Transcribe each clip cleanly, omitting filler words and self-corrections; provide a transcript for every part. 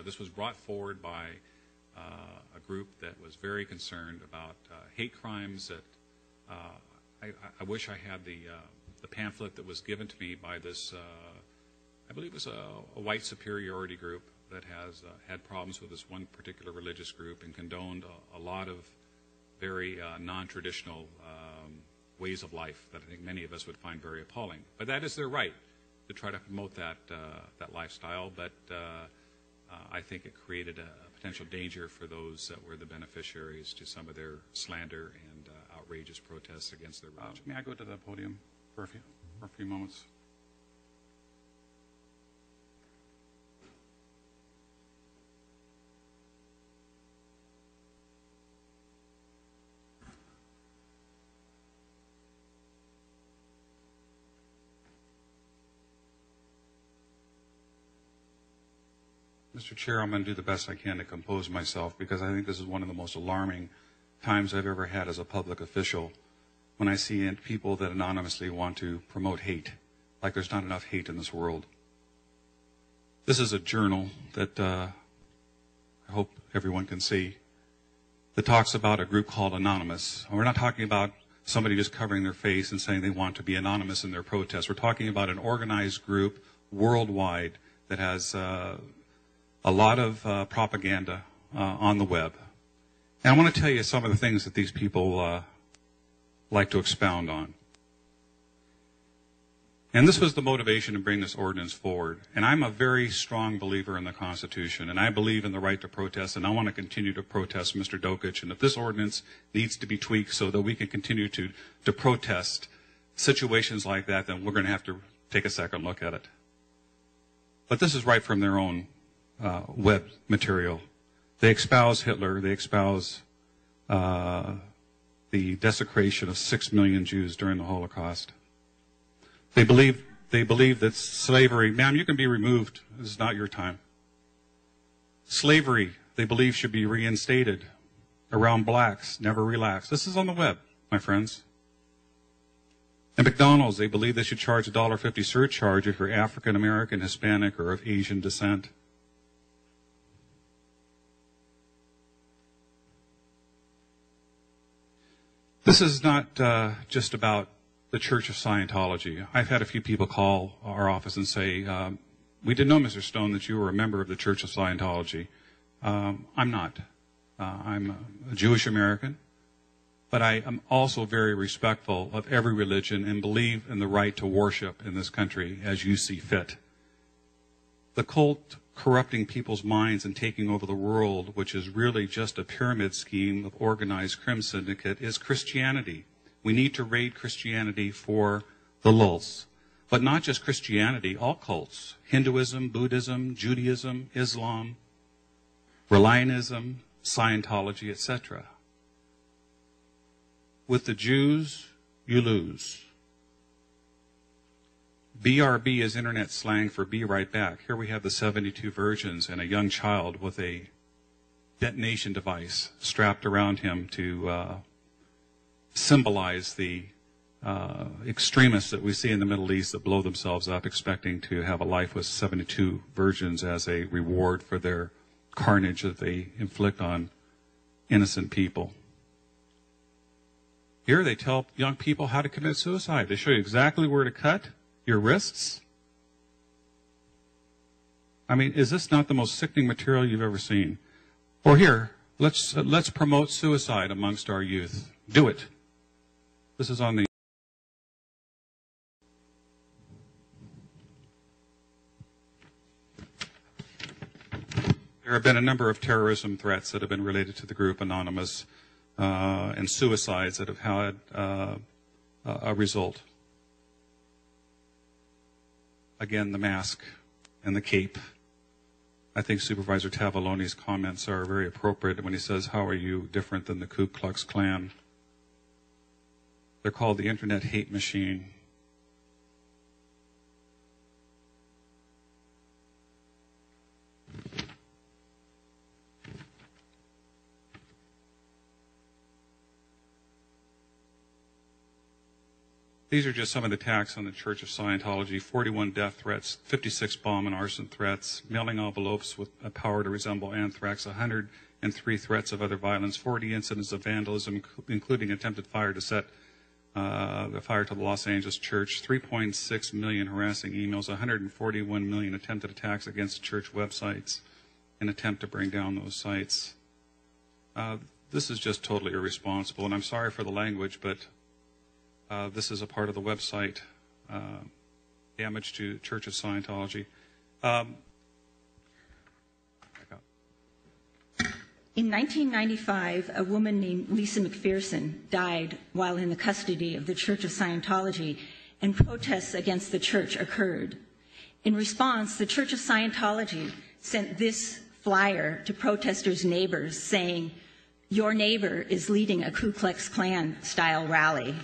this was brought forward by a group that was very concerned about hate crimes. That I wish I had the pamphlet that was given to me by this, I believe it was a white superiority group that has had problems with this one particular religious group and condoned a lot of very non-traditional ways of life that I think many of us would find very appalling. But that is their right to try to promote that lifestyle. But I think it created a potential danger for those that were the beneficiaries to some of their slander and outrageous protests against their religion. May I go to the podium for a few moments? Mr. Chair, I'm going to do the best I can to compose myself because I think this is one of the most alarming times I've ever had as a public official when I see people that anonymously want to promote hate, like there's not enough hate in this world. This is a journal that I hope everyone can see that talks about a group called Anonymous. And we're not talking about somebody just covering their face and saying they want to be anonymous in their protests. We're talking about an organized group worldwide that has a lot of propaganda on the web. And I want to tell you some of the things that these people like to expound on. And this was the motivation to bring this ordinance forward. And I'm a very strong believer in the Constitution, and I believe in the right to protest, and I want to continue to protest Mr. Dokich. And if this ordinance needs to be tweaked so that we can continue to protest situations like that, then we're going to have to take a second look at it. But this is right from their own web material. They espouse Hitler. They espouse the desecration of 6 million Jews during the Holocaust. They believe that slavery, ma'am, you can be removed. This is not your time. Slavery, they believe, should be reinstated around blacks, never relax. This is on the web, my friends. At McDonald's, they believe they should charge a $1.50 surcharge if you're African American, Hispanic, or of Asian descent. This is not just about the Church of Scientology. I've had a few people call our office and say, we didn't know, Mr. Stone, that you were a member of the Church of Scientology. I'm not. I'm a Jewish American, but I am also very respectful of every religion and believe in the right to worship in this country as you see fit. The cult corrupting people's minds and taking over the world, which is really just a pyramid scheme of organized crime syndicate, is Christianity. We need to raid Christianity for the lulz. But not just Christianity, all cults. Hinduism, Buddhism, Judaism, Islam, Relianism, Scientology, etc. With the Jews, you lose. BRB is internet slang for be right back. Here we have the 72 virgins and a young child with a detonation device strapped around him to symbolize the extremists that we see in the Middle East that blow themselves up expecting to have a life with 72 virgins as a reward for their carnage that they inflict on innocent people. Here they tell young people how to commit suicide. They show you exactly where to cut your wrists. I mean, is this not the most sickening material you've ever seen? Or here, let's promote suicide amongst our youth. Do it. This is on the... There have been a number of terrorism threats that have been related to the group Anonymous and suicides that have had a result. Again, the mask and the cape. I think Supervisor Tavaloni's comments are very appropriate when he says, how are you different than the Ku Klux Klan? They're called the Internet Hate Machine. These are just some of the attacks on the Church of Scientology: 41 death threats, 56 bomb and arson threats, mailing envelopes with a power to resemble anthrax, 103 threats of other violence, 40 incidents of vandalism, including attempted fire to set the fire to the Los Angeles church, 3.6 million harassing emails, 141 million attempted attacks against church websites, an attempt to bring down those sites. This is just totally irresponsible, and I'm sorry for the language, but this is a part of the website, damage to Church of Scientology. In 1995, a woman named Lisa McPherson died while in the custody of the Church of Scientology, and protests against the church occurred. In response, the Church of Scientology sent this flyer to protesters' neighbors saying, "Your neighbor is leading a Ku Klux Klan-style rally."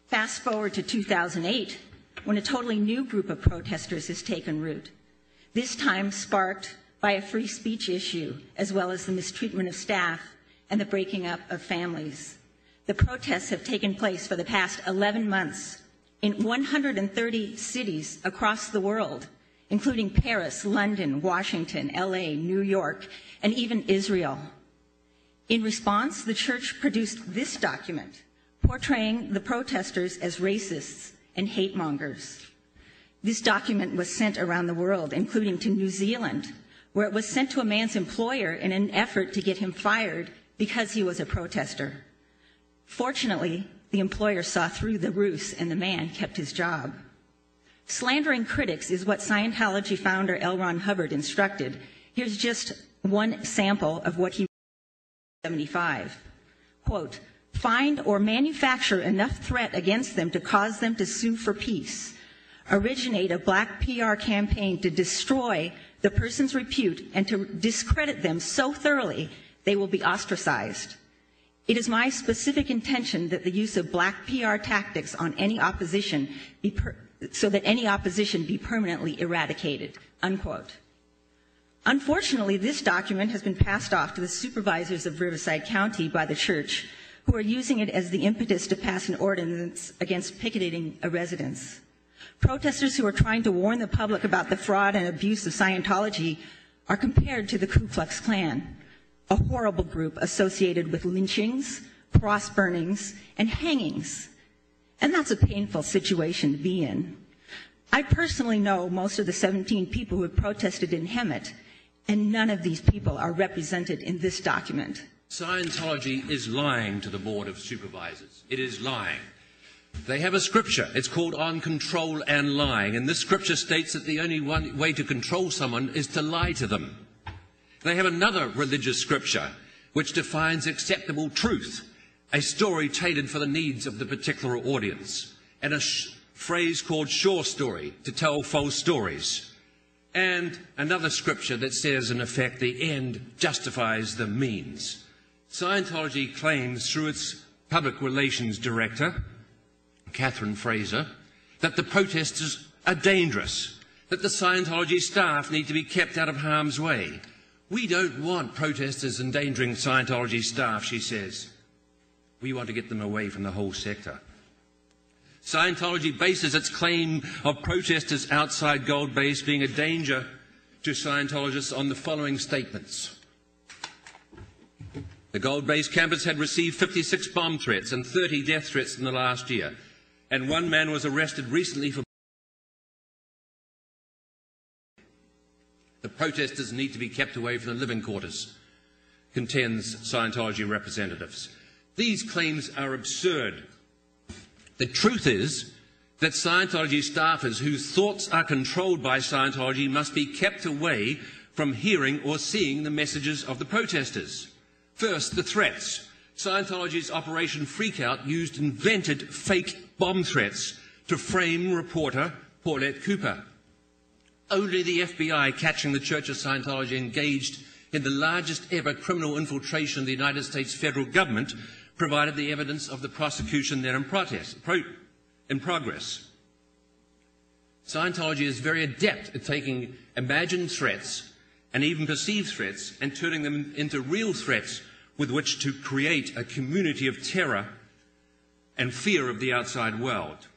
Fast forward to 2008, when a totally new group of protesters has taken root, this time sparked by a free speech issue, as well as the mistreatment of staff and the breaking up of families. The protests have taken place for the past 11 months in 130 cities across the world, including Paris, London, Washington, LA, New York, and even Israel. In response, the church produced this document, portraying the protesters as racists and hate mongers. This document was sent around the world, including to New Zealand, where it was sent to a man's employer in an effort to get him fired because he was a protester. Fortunately, the employer saw through the ruse and the man kept his job. Slandering critics is what Scientology founder L. Ron Hubbard instructed. Here's just one sample of what he wrote in 1975. Quote, "Find or manufacture enough threat against them to cause them to sue for peace. Originate a black PR campaign to destroy the person's repute and to discredit them so thoroughly they will be ostracized. It is my specific intention that the use of black PR tactics on any opposition so that any opposition be permanently eradicated." Unquote. Unfortunately, this document has been passed off to the supervisors of Riverside County by the church, who are using it as the impetus to pass an ordinance against picketing a residence. Protesters who are trying to warn the public about the fraud and abuse of Scientology are compared to the Ku Klux Klan, a horrible group associated with lynchings, cross burnings, and hangings. And that's a painful situation to be in. I personally know most of the 17 people who have protested in Hemet, and none of these people are represented in this document. Scientology is lying to the Board of Supervisors. It is lying. They have a scripture. It's called On Control and Lying. And this scripture states that the only way to control someone is to lie to them. They have another religious scripture which defines acceptable truth, a story tailored for the needs of the particular audience, and a phrase called sure story, to tell false stories. And another scripture that says, in effect, the end justifies the means. Scientology claims through its public relations director, Catherine Fraser, that the protesters are dangerous, that the Scientology staff need to be kept out of harm's way. We don't want protesters endangering Scientology staff, she says. We want to get them away from the whole sector. Scientology bases its claim of protesters outside Gold Base being a danger to Scientologists on the following statements. The Gold Base campus had received 56 bomb threats and 30 death threats in the last year, and one man was arrested recently for. The protesters need to be kept away from the living quarters, contends Scientology representatives. These claims are absurd. The truth is that Scientology staffers whose thoughts are controlled by Scientology must be kept away from hearing or seeing the messages of the protesters. First, the threats. Scientology's Operation Freakout used invented fake bomb threats to frame reporter Paulette Cooper. Only the FBI, catching the Church of Scientology engaged in the largest ever criminal infiltration of the United States federal government, provided the evidence of the prosecution there in progress. Scientology is very adept at taking imagined threats and even perceived threats and turning them into real threats with which to create a community of terror and fear of the outside world.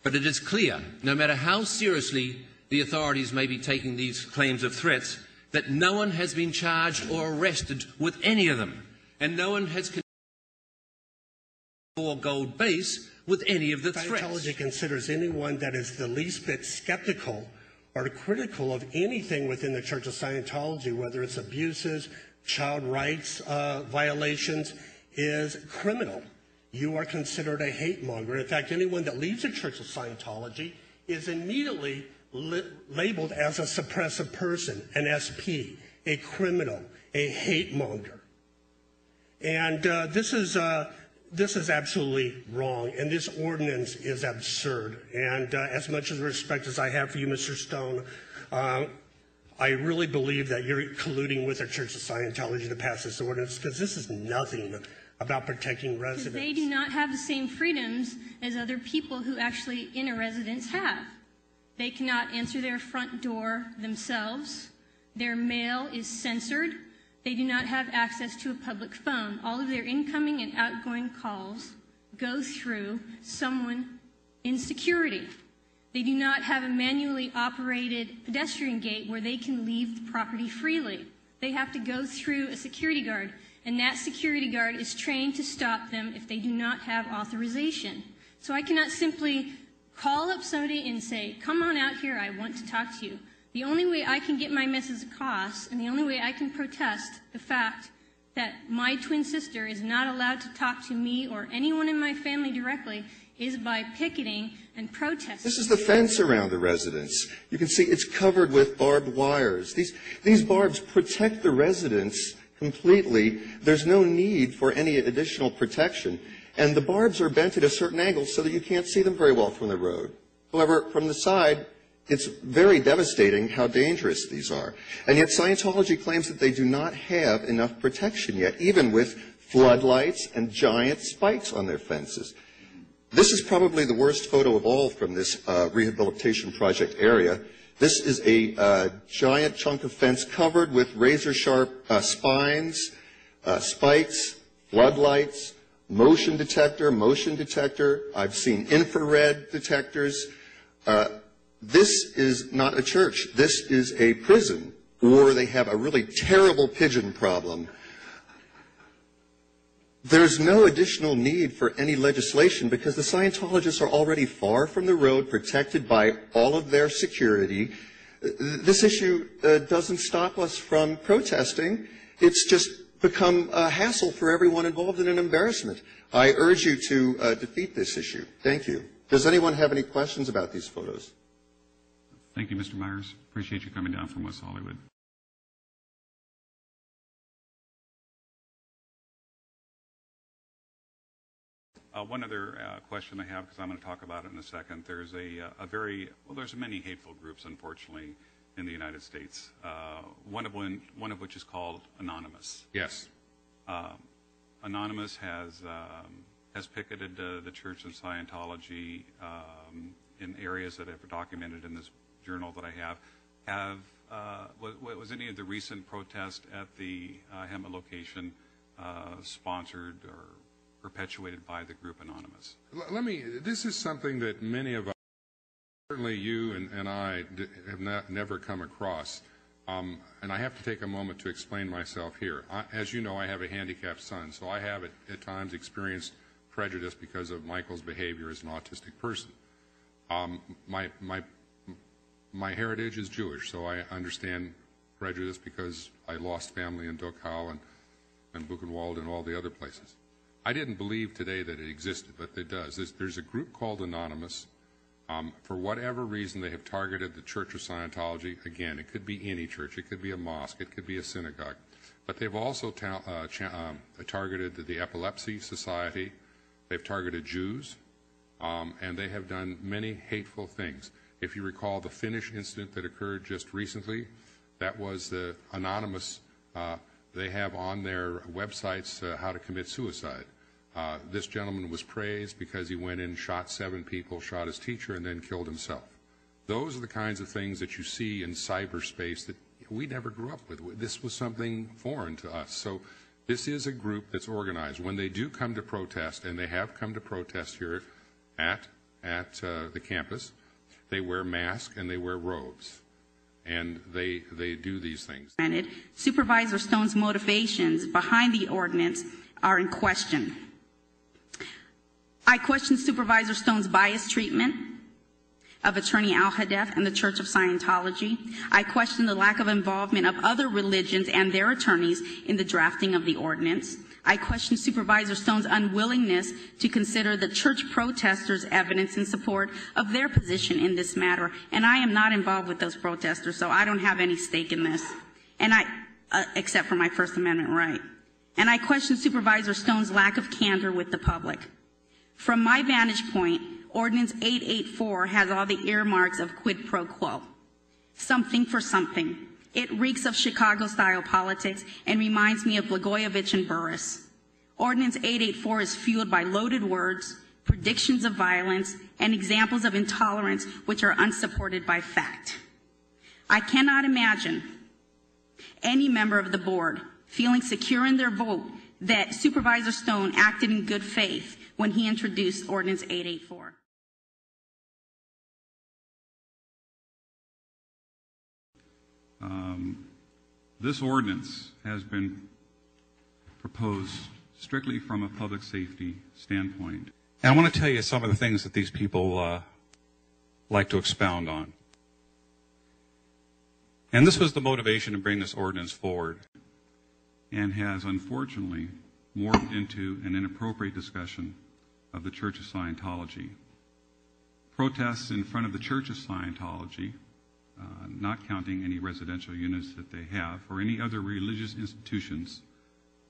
But it is clear, no matter how seriously the authorities may be taking these claims of threats, that no one has been charged or arrested with any of them, and no one has for gold base with any of the threats. Scientology considers anyone that is the least bit skeptical or critical of anything within the Church of Scientology, whether it's abuses, child rights violations, is criminal. You are considered a hate monger. In fact, anyone that leaves the Church of Scientology is immediately labeled as a suppressive person, an SP, a criminal, a hate monger. And this is absolutely wrong, and this ordinance is absurd. And as much as respect as I have for you, Mr. Stone, I really believe that you're colluding with the Church of Scientology to pass this ordinance, because this is nothing about protecting residents. They do not have the same freedoms as other people who actually in a residence have. They cannot answer their front door themselves. Their mail is censored. They do not have access to a public phone. All of their incoming and outgoing calls go through someone in security. They do not have a manually operated pedestrian gate where they can leave the property freely. They have to go through a security guard, and that security guard is trained to stop them if they do not have authorization. So I cannot simply call up somebody and say, come on out here, I want to talk to you. The only way I can get my message across, and the only way I can protest the fact that my twin sister is not allowed to talk to me or anyone in my family directly, is by picketing and protesting. This is the fence around the residence. You can see it's covered with barbed wires. These barbs protect the residents completely. There's no need for any additional protection. And the barbs are bent at a certain angle so that you can't see them very well from the road. However, from the side, it's very devastating how dangerous these are. And yet Scientology claims that they do not have enough protection yet, even with floodlights and giant spikes on their fences. This is probably the worst photo of all from this rehabilitation project area. This is a giant chunk of fence covered with razor-sharp spines, spikes, floodlights, motion detector. I've seen infrared detectors. This is not a church. This is a prison, or they have a really terrible pigeon problem. There's no additional need for any legislation because the Scientologists are already far from the road, protected by all of their security. This issue doesn't stop us from protesting. It's just become a hassle for everyone involved and an embarrassment. I urge you to defeat this issue. Thank you. Does anyone have any questions about these photos? Thank you, Mr. Myers. Appreciate you coming down from West Hollywood. One other question I have, because I'm going to talk about it in a second. There's there's many hateful groups, unfortunately, in the United States. One of which is called Anonymous. Yes. Anonymous has picketed the Church of Scientology in areas that I've documented in this journal that I have. Was any of the recent protests at the Hemet location sponsored or perpetuated by the group Anonymous? This is something that many of us, certainly you and I, have never come across. And I have to take a moment to explain myself here. As you know, I have a handicapped son, so I have at times experienced prejudice because of Michael's behavior as an autistic person. My heritage is Jewish, so I understand prejudice because I lost family in Dachau and Buchenwald and all the other places. I didn't believe today that it existed, but it does. There's a group called Anonymous. For whatever reason, they have targeted the Church of Scientology. Again, it could be any church. It could be a mosque. It could be a synagogue. But they've also targeted the Epilepsy Society. They've targeted Jews. And they have done many hateful things. If you recall the Finnish incident that occurred just recently, that was the Anonymous. They have on their websites how to commit suicide. This gentleman was praised because he went in, shot 7 people, shot his teacher, and then killed himself. Those are the kinds of things that you see in cyberspace that we never grew up with. This was something foreign to us. So This is a group that's organized. When they do come to protest, and they have come to protest here at the campus, they wear masks and they wear robes. And they do these things. Supervisor Stone's motivations behind the ordinance are in question. I question Supervisor Stone's biased treatment of Attorney Al-Hadef and the Church of Scientology. I question the lack of involvement of other religions and their attorneys in the drafting of the ordinance. I question Supervisor Stone's unwillingness to consider the church protesters' evidence in support of their position in this matter. And I am not involved with those protesters, so I don't have any stake in this, and except for my First Amendment right. And I question Supervisor Stone's lack of candor with the public. From my vantage point, Ordinance 884 has all the earmarks of quid pro quo. Something for something. It reeks of Chicago-style politics and reminds me of Blagojevich and Burris. Ordinance 884 is fueled by loaded words, predictions of violence, and examples of intolerance which are unsupported by fact. I cannot imagine any member of the board feeling secure in their vote that Supervisor Stone acted in good faith when he introduced Ordinance 884. This ordinance has been proposed strictly from a public safety standpoint. And I want to tell you some of the things that these people like to expound on. And this was the motivation to bring this ordinance forward, and has unfortunately morphed into an inappropriate discussion of the Church of Scientology. Protests in front of the Church of Scientology, not counting any residential units that they have, or any other religious institutions,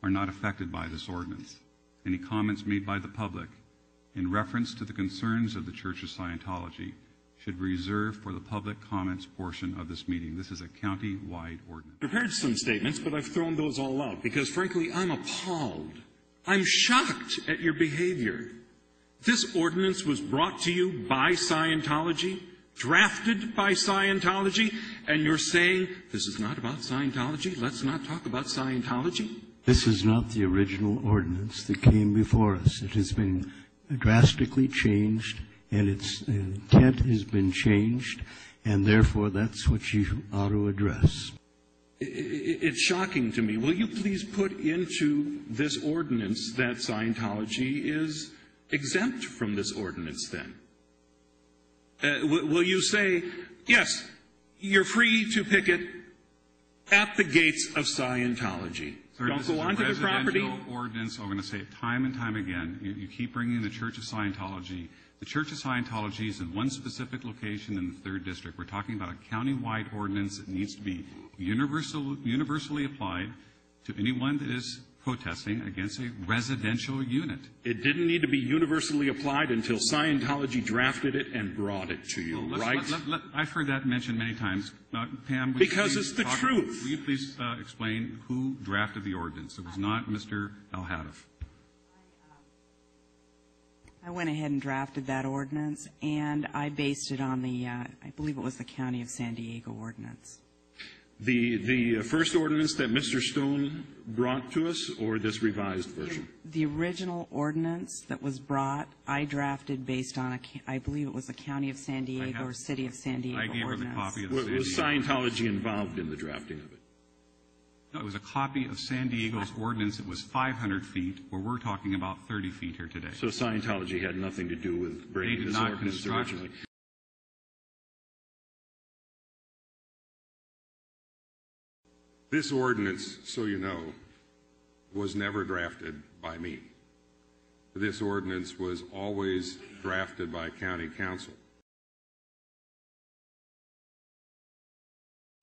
are not affected by this ordinance. Any comments made by the public in reference to the concerns of the Church of Scientology should be reserved for the public comments portion of this meeting. This is a county-wide ordinance. I've prepared some statements, but I've thrown those all out because, frankly, I'm appalled. I'm shocked at your behavior. This ordinance was brought to you by Scientology, drafted by Scientology, and you're saying this is not about Scientology? Let's not talk about Scientology? This is not the original ordinance that came before us. It has been drastically changed, and its intent has been changed, and therefore that's what you ought to address. It's shocking to me. Will you please put into this ordinance that Scientology is exempt from this ordinance then? Will you say, yes, you're free to picket at the gates of Scientology? Sir, don't go onto the property. Ordinance. I'm going to say it time and time again. You keep bringing the Church of Scientology. The Church of Scientology is in one specific location in the 3rd District. We're talking about a county-wide ordinance that needs to be universally applied to anyone that is protesting against a residential unit. It didn't need to be universally applied until Scientology drafted it and brought it to you, right? I've heard that mentioned many times. Pam, because it's the truth. Will you please explain who drafted the ordinance? It was not Mr. Al-Hadef. I went ahead and drafted that ordinance, and I based it on the, I believe it was the County of San Diego ordinance. The first ordinance that Mr. Stone brought to us, or this revised version? The original ordinance that was brought, I drafted based on, I believe it was the County of San Diego or City of San Diego ordinance. I gave her the copy of the San Diego. Was Scientology involved in the drafting of it? No, it was a copy of San Diego's ordinance. It was 500 feet, where we're talking about 30 feet here today. So Scientology had nothing to do with bringing this ordinance originally? This ordinance, so you know, was never drafted by me. This ordinance was always drafted by county council.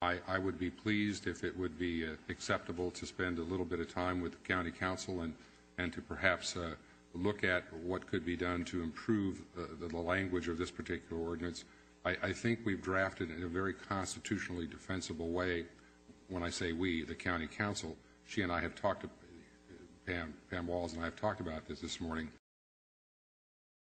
I would be pleased if it would be acceptable to spend a little bit of time with the county council and to perhaps look at what could be done to improve the language of this particular ordinance. I think we've drafted it in a very constitutionally defensible way. When I say we, the county council, she and I have talked to Pam Walls and I have talked about this morning.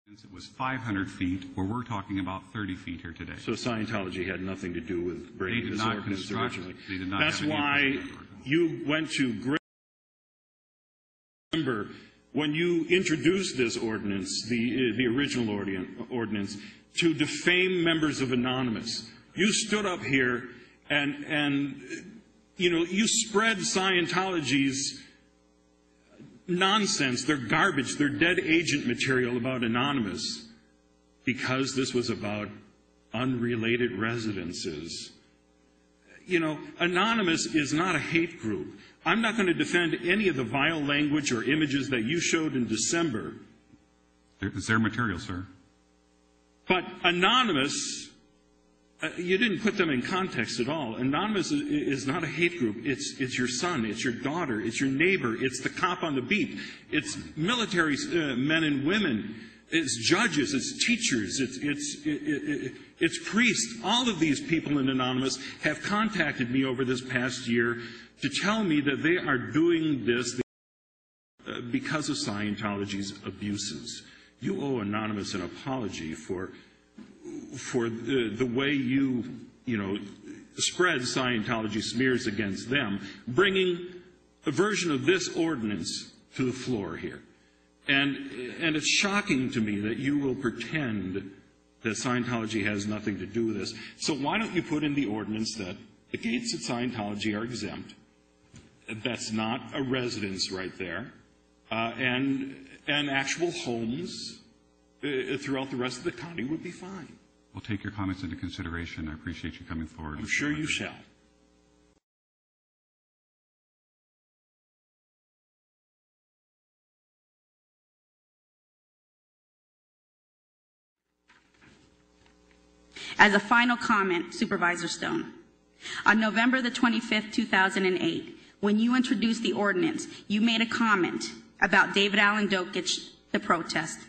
It was 500 feet, where we're talking about 30 feet here today. So Scientology had nothing to do with bringing this ordinance originally. They did not. That's why you went to great Remember, when you introduced this ordinance, the original ordinance, to defame members of Anonymous, you stood up here and you spread Scientology's nonsense, their garbage, their dead agent material about Anonymous because this was about unrelated residences. Anonymous is not a hate group. I'm not going to defend any of the vile language or images that you showed in December. It's their material, sir. But Anonymous, you didn't put them in context at all. Anonymous is not a hate group. It's your son, it's your daughter, it's your neighbor, it's the cop on the beat, it's military men and women, it's judges, it's teachers, it's priests. All of these people in Anonymous have contacted me over this past year to tell me that they are doing this because of Scientology's abuses. You owe Anonymous an apology for the way you spread Scientology smears against them, bringing a version of this ordinance to the floor here. And it's shocking to me that you will pretend that Scientology has nothing to do with this. So why don't you put in the ordinance that the gates at Scientology are exempt? That's not a residence right there. And actual homes throughout the rest of the county would be fine. We'll take your comments into consideration. I appreciate you coming forward. I'm sure you shall. As a final comment, Supervisor Stone, on November the 25th, 2008, when you introduced the ordinance, you made a comment about David Allen Dokich, the protest.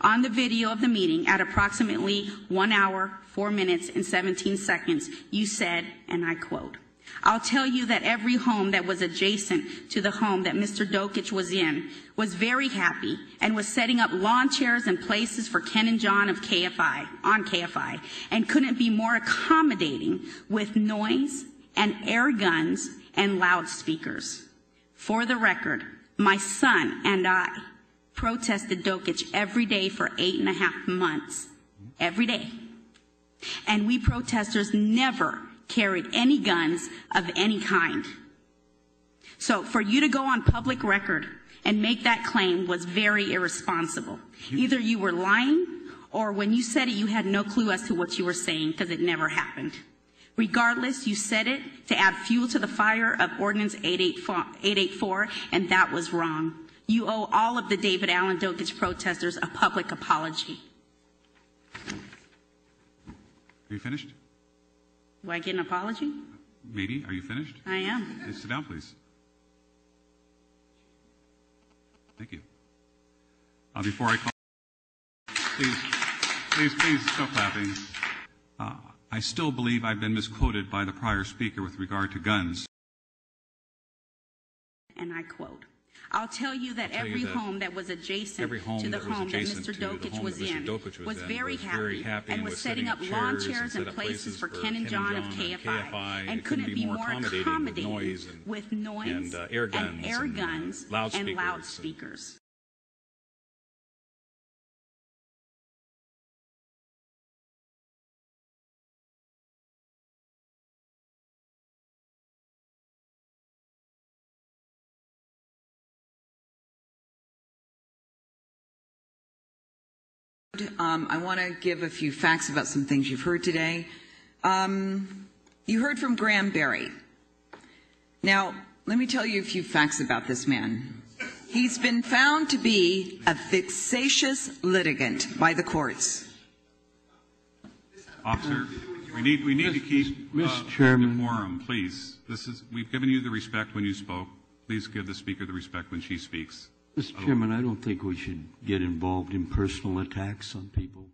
On the video of the meeting, at approximately 1 hour, 4 minutes, and 17 seconds, you said, and I quote, "I'll tell you that every home that was adjacent to the home that Mr. Dokich was in was very happy and was setting up lawn chairs and places for Ken and John of KFI, and couldn't be more accommodating with noise and air guns and loudspeakers. For the record, my son and I protested Dokich every day for 8.5 months, every day. And we protesters never carried any guns of any kind. So for you to go on public record and make that claim was very irresponsible. Either you were lying, or when you said it, you had no clue as to what you were saying, because it never happened. Regardless, you said it to add fuel to the fire of Ordinance 884, and that was wrong. You owe all of the David Allen Dokich protesters a public apology. Are you finished? Do I get an apology? Maybe. Are you finished? I am. Hey, sit down, please. Thank you. Before I call, please, stop clapping. I still believe I've been misquoted by the prior speaker with regard to guns. And I quote, "I'll tell you that every home that was adjacent to the home that Mr. Dokich was in was very happy and was setting up lawn chairs and places for Ken and John of KFI, and couldn't be more accommodating with noise and air guns and loudspeakers." I want to give a few facts about some things you've heard today. You heard from Graham Berry. Now, let me tell you a few facts about this man. He's been found to be a vexatious litigant by the courts. Officer, we need to keep Mr. Chairman. decorum, please. We've given you the respect when you spoke. Please give the speaker the respect when she speaks. Mr. Chairman, I don't think we should get involved in personal attacks on people.